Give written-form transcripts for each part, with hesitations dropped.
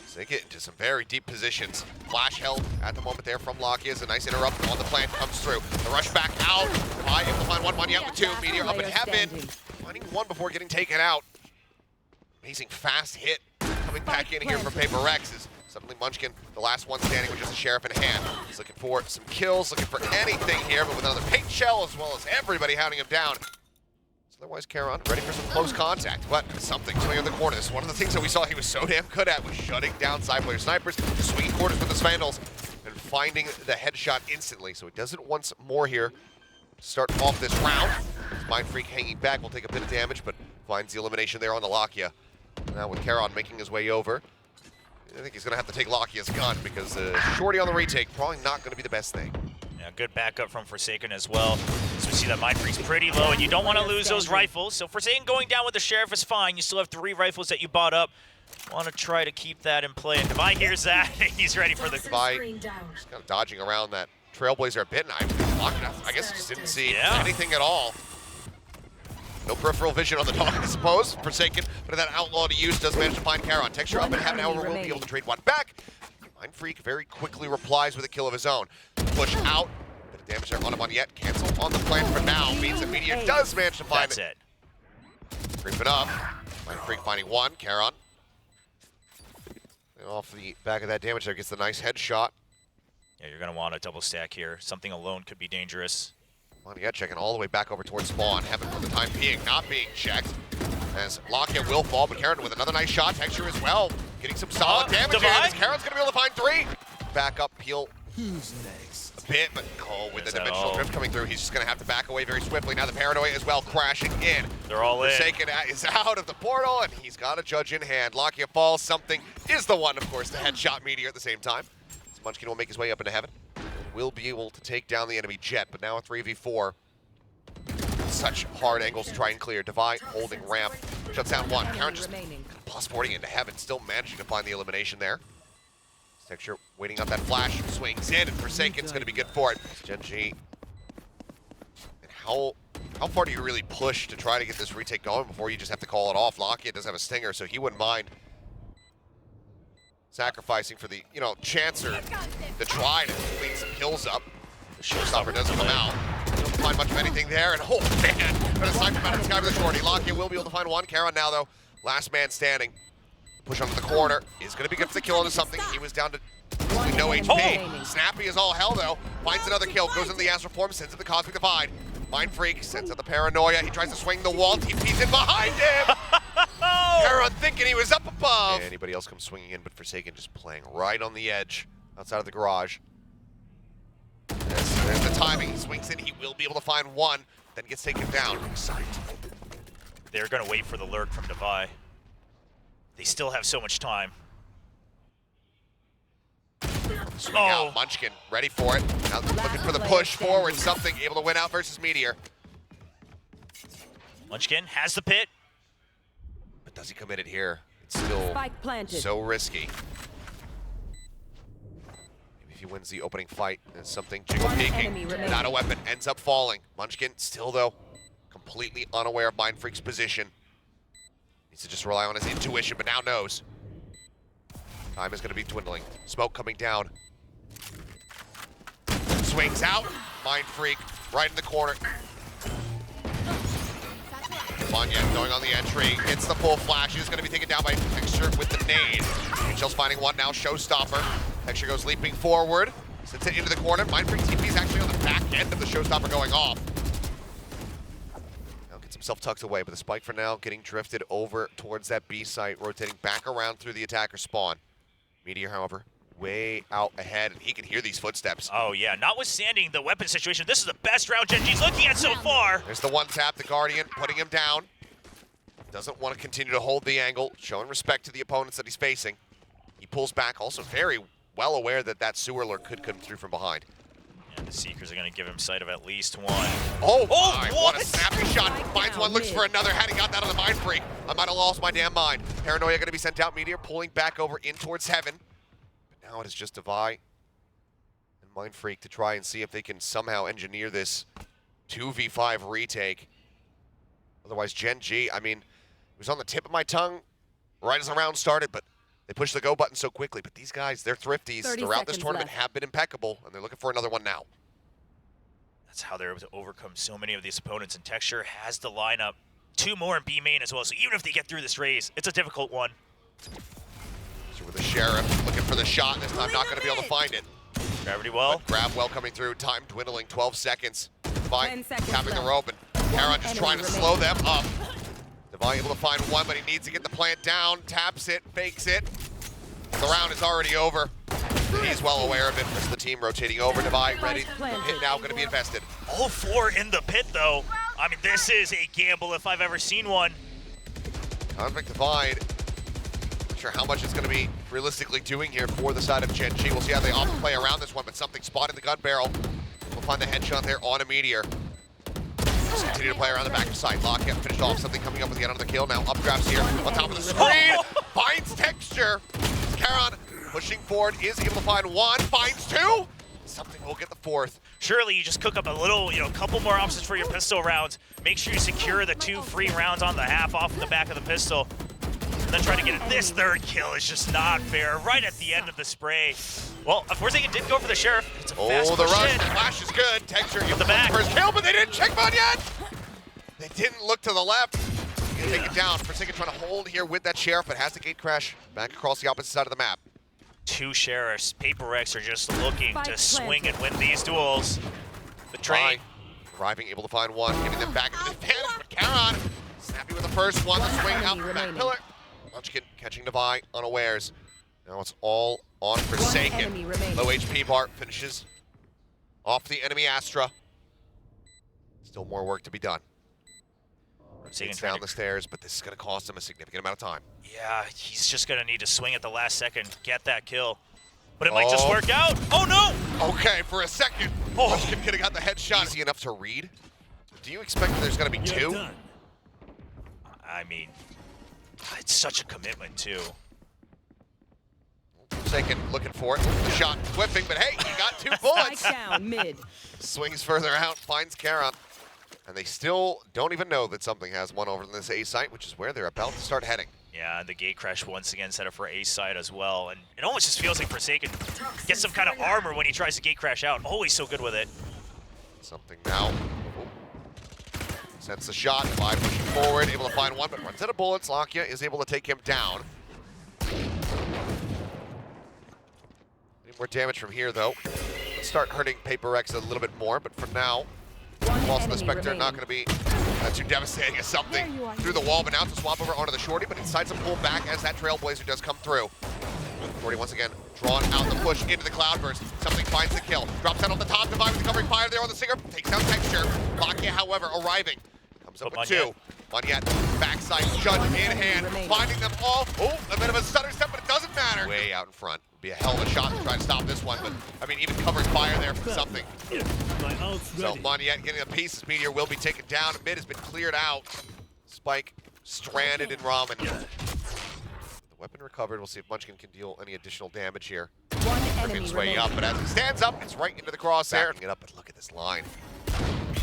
So they get into some very deep positions. Flash held at the moment there from Lakia as a nice interrupt on the plant comes through. The rush back out. Able to find one, Money out with two. Meteor up in heaven. Finding one before getting taken out. Amazing fast hit coming back in here from Paper Rex. Is suddenly Munchkin, the last one standing with just a Sheriff in hand. He's looking for some kills, looking for anything here, but with another paint shell as well as everybody hounding him down. Otherwise, Charon ready for some close contact, but something swinging in the corner. This is one of the things that we saw he was so damn good at, was shutting down side player snipers, just swinging corners with his Vandals, and finding the headshot instantly. So he does it once more here to start off this round. Mindfreak hanging back will take a bit of damage, but finds the elimination there on the Lakia. Now with Charon making his way over, I think he's going to have to take Lakia's gun, because Shorty on the retake probably not going to be the best thing. Yeah, good backup from Forsaken as well. So we see that Mindfreak's pretty low, and you don't want to lose those rifles. So Forsaken going down with the Sheriff is fine. You still have 3 rifles that you bought up. Want to try to keep that in play. And Divine hears that. He's ready for the... Divine just kind of dodging around that Trailblazer a bit, and I guess he just didn't see anything at all. No peripheral vision on the dog, I suppose. Forsaken, but that outlaw to use does manage to find Charon. Texture up in heaven, however, will be able to trade one back. Mindfreak very quickly replies with a kill of his own. Push out. Bit of damage there on him on yet. Cancel on the plan for now. Means that Meteor does manage to find it. Creep it up. Mindfreak finding one. Charon. And off the back of that damage there gets the nice headshot. Yeah, you're going to want a double stack here. Something alone could be dangerous. Moneyette checking all the way back over towards spawn. Heaven for the time being not being checked. As Lockett will fall, but Charon with another nice shot. Texture as well. Getting some solid damage here. Charon's going to be able to find 3. Back up, peel. Who's next? A bit, but with the dimensional drift coming through, he's just going to have to back away very swiftly. Now the Paranoia as well crashing in. They're all in. Forsaken is out of the portal, and he's got a judge in hand. Lockett falls. Something is the one, of course, the headshot Meteor at the same time. So Munchkin will make his way up into heaven. Will be able to take down the enemy jet, but now a 3v4. Such hard angles to try and clear. Divine holding ramp. Shuts down one. Charon just plus 40 into heaven, still managing to find the elimination there. Texture waiting on that flash, swings in, and Forsaken's going to be good for it. Gen G. And how far do you really push to try to get this retake going before you just have to call it off? Lockett does have a stinger, so he wouldn't mind sacrificing for the, chance or the try to clean some kills up. The showstopper doesn't come out. Don't find much of anything there, and oh man, got a sniper out of the sky with the Shorty. Lockett will be able to find one. Charon now though, last man standing. Push onto the corner is going to be good for the kill into something. He was down to no HP. Snappy as all hell though. Finds another kill, goes into the Astral Form, sends it to the Cosmic Divide. Mindfreak sends out the Paranoia. He tries to swing the wall. TP's in behind him. Charon thinking he was up above. Anybody else comes swinging in, but Forsaken just playing right on the edge outside of the garage. There's the timing. He swings in. He will be able to find one, then gets taken down. They're going to wait for the lurk from Devi. They still have so much time. Swing out. Munchkin ready for it. Now looking for the push forward. Something able to win out versus Meteor. Munchkin has the pit. But does he commit it here? It's still so risky. Maybe if he wins the opening fight, there's something jiggle peeking. Without a weapon, ends up falling. Munchkin still though, completely unaware of Mindfreak's position. Needs to just rely on his intuition, but now knows. Time is going to be dwindling. Smoke coming down. Swings out. Mindfreak right in the corner. Vanya going on the entry. Hits the full flash. He's going to be taken down by Texture with the nade. Angel's finding one now. Showstopper. Texture goes leaping forward. Sends it into the corner. Mindfreak TP is actually on the back end of the Showstopper going off. Now gets himself tucked away, but the spike for now getting drifted over towards that B site, rotating back around through the attacker spawn. Meteor, however, way out ahead, and he can hear these footsteps. Oh yeah, notwithstanding the weapon situation, this is the best round Gen G's looking at so far. There's the one tap, the Guardian, putting him down. Doesn't want to continue to hold the angle, showing respect to the opponents that he's facing. He pulls back, also very well aware that that sewer lurk could come through from behind. Yeah, the Seekers are going to give him sight of at least one. Oh my, what a snappy shot. Finds one, looks for another. Hadn't got that on the Mindfreak. I might have lost my damn mind. Paranoia going to be sent out. Meteor pulling back over in towards heaven. But now it is just Devi and Mindfreak to try and see if they can somehow engineer this 2v5 retake. Otherwise, Gen G, I mean, it was on the tip of my tongue right as the round started, but They push the go button so quickly, but these guys, they're thrifties 30 throughout this seconds tournament, left. have been impeccable, and they're looking for another one now. That's how they're able to overcome so many of these opponents. And Texture has the lineup. 2 more in B main as well. So even if they get through this race, it's a difficult one. So with the Sheriff looking for the shot, this time not going to be able to find it. Gravity well. Grab well coming through, time dwindling, 12 seconds. Divine 10 seconds tapping the left. rope, and Karon just enemy trying to remaining. slow them up. Divine able to find one, but he needs to get the plant down, taps it, fakes it. The round is already over. He's well aware of it. Rest of the team rotating over. Divine ready. Hit now going to be invested. All 4 in the pit, though. I mean, this is a gamble if I've ever seen one. Convict Divide. Not sure how much it's going to be realistically doing here for the side of Gen G. We'll see how they often play around this one, but something spotted the gun barrel. We'll find the headshot there on a Meteor. Just continue to play around the back of sight. Lockheed finished off. Something coming up with yet another kill. Now updrafts here on top of the screen. Finds Texture. Karon pushing forward, is able to find one. Finds 2. Something will get the 4th. Surely you just cook up a little, a couple more options for your pistol rounds. Make sure you secure the 2 free rounds on the half off the back of the pistol. And then try to get it. This 3rd kill is just not fair. Right at the end of the spray. Well, of course, they did go for the Sheriff. It's a fast Oh, the push rush. in. Flash is good. Texture gets the back. first kill, but they didn't check on yet. They didn't look to the left. Gonna take it down. Forsaken trying to hold here with that Sheriff, but has the gate crash back across the opposite side of the map. 2 Sheriffs. Paper Rex are just looking Spike to swing planted. and win these duels. The train. Arriving, able to find one, getting them back into the advantage, but Karon snappy with the first one. The swing out enemy from the back remaining. pillar. Munchkin catching Devi unawares. Now it's all on enemy Forsaken. remaining. Low HP Bart finishes off the enemy Astra. Still more work to be done. Forsaken It's trying down to- the stairs, but this is going to cost him a significant amount of time. Yeah, he's just going to need to swing at the last second, get that kill. But it might just Oh. work out. Oh, no! Okay, for a second, Munchkin could have got the headshot. Easy enough to read. Do you expect that there's going to be 2? I mean, it's such a commitment, too. Forsaken looking for it. The shot whipping, but hey, he got 2 bullets. Spike down mid. Swings further out, finds Karon. And they still don't even know that something has one over in this A site, which is where they're about to start heading. Yeah, and the gate crash once again set up for A side as well. And it almost just feels like Forsaken gets some kind of armor when he tries to gate crash out. Always so good with it. Something now. Oh. Sends the shot, Five pushing forward, able to find one, but runs out of bullets. Lakia is able to take him down. Need more damage from here, though. Let's start hurting Paper Rex a little bit more, but for now, loss of the Spectre not going to be too devastating as something through the wall, but now to swap over onto the Shorty, but he decides to pull back as that Trailblazer does come through. Shorty once again drawn out the push into the Cloudburst. Something finds the kill. Drops down on the top, Divine with the covering fire there on the Singer. Takes down Texture. Lakia, however, arriving. Comes up with 2. Monyet, backside, Judge in hand, finding them all. Oh, a bit of a stutter step, but it doesn't matter. Way out in front. Be a hell of a shot to try to stop this one, but I mean, even covering fire there from something. So Monyet getting a piece. This Meteor will be taken down. Mid has been cleared out. Spike stranded in Ramen. The weapon recovered. We'll see if Munchkin can deal any additional damage here. One Working enemy his way remaining. up, but as he stands up, it's right into the crosshair. Backing it up, but look at this line.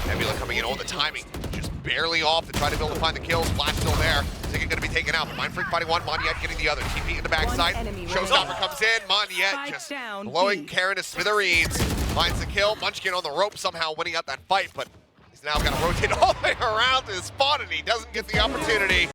Nebula coming in, all the timing just barely off to try to be able to find the kills. Flash still there. Ticket going to be taken out. Mind Freak fighting one, Monyet getting the other. TP in the backside. Showstopper comes in. Monyet Spike just down, blowing B. Karon to smithereens. Finds the kill. Munchkin on the rope somehow winning out that fight, but he's now got to rotate all the way around to his spot, and he doesn't get the opportunity.